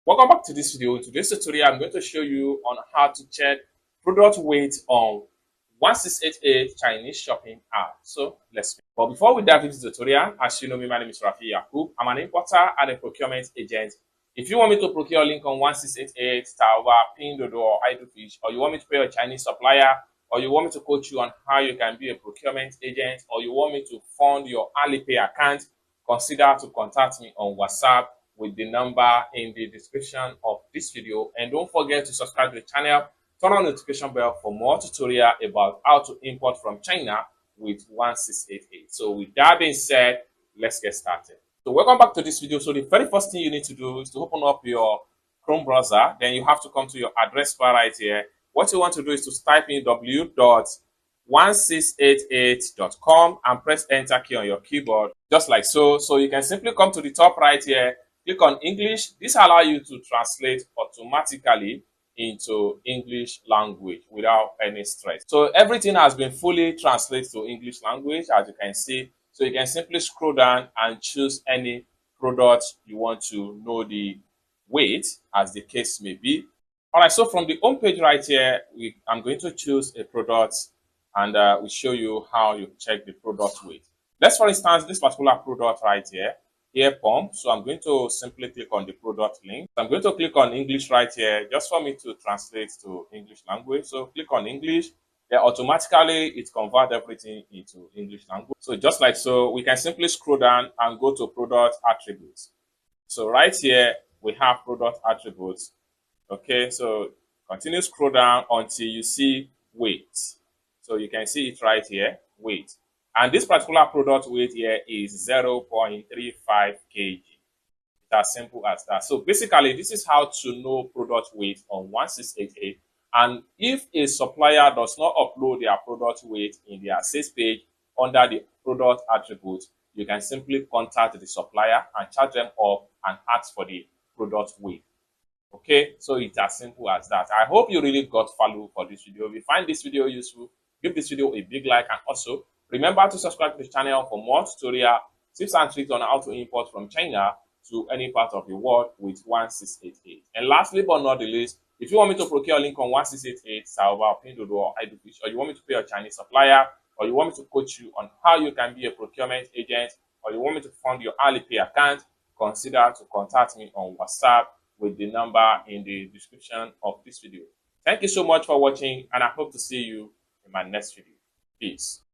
Welcome back to this video. In today's tutorial, I'm going to show you on how to check product weight on 1688 Chinese shopping app. So let's begin. But before we dive into the tutorial, as you know me, my name is Rafi Yakub. I'm an importer and a procurement agent. If you want me to procure link on 1688, Taoba, Pinduoduo, or Idlefish, or you want me to pay a Chinese supplier, or you want me to coach you on how you can be a procurement agent, or you want me to fund your Alipay account, consider to contact me on WhatsApp with the number in the description of this video. And don't forget to subscribe to the channel, turn on the notification bell for more tutorial about how to import from China with 1688. So with that being said, let's get started. So welcome back to this video. So the very first thing you need to do is to open up your Chrome browser. Then you have to come to your address bar right here. What you want to do is to type in w.1688.com and press enter key on your keyboard, just like so. So you can simply come to the top right here, click on English. This allows you to translate automatically into English language without any stress. So everything has been fully translated to English language, as you can see. So you can simply scroll down and choose any product you want to know the weight, as the case may be. All right, so from the home page right here, I'm going to choose a product and we show you how you check the product weight. Let's, for instance, this particular product right here, air pump. So I'm going to simply click on the product link. I'm going to click on English right here, just for me to translate to English language. So click on English. Then automatically it converts everything into English language. So just like so, we can simply scroll down and go to product attributes. So right here, we have product attributes. Okay, so continue scroll down until you see weight. So you can see it right here, weight. And this particular product weight here is 0.35 kg. It's as simple as that. So basically, this is how to know product weight on 1688. And if a supplier does not upload their product weight in their sales page under the product attribute, you can simply contact the supplier and charge them up and ask for the product weight. Okay, so it's as simple as that. I hope you really got value for this video. If you find this video useful, give this video a big like, and also remember to subscribe to the channel for more tutorial tips and tricks on how to import from China to any part of the world with 1688. And lastly but not the least, if you want me to procure a link on 1688, Taoba, Pinduoduo, or Idlefish, or you want me to pay a Chinese supplier, or you want me to coach you on how you can be a procurement agent, or you want me to fund your Alipay account, consider to contact me on WhatsApp with the number in the description of this video. Thank you so much for watching, and I hope to see you in my next video. Peace.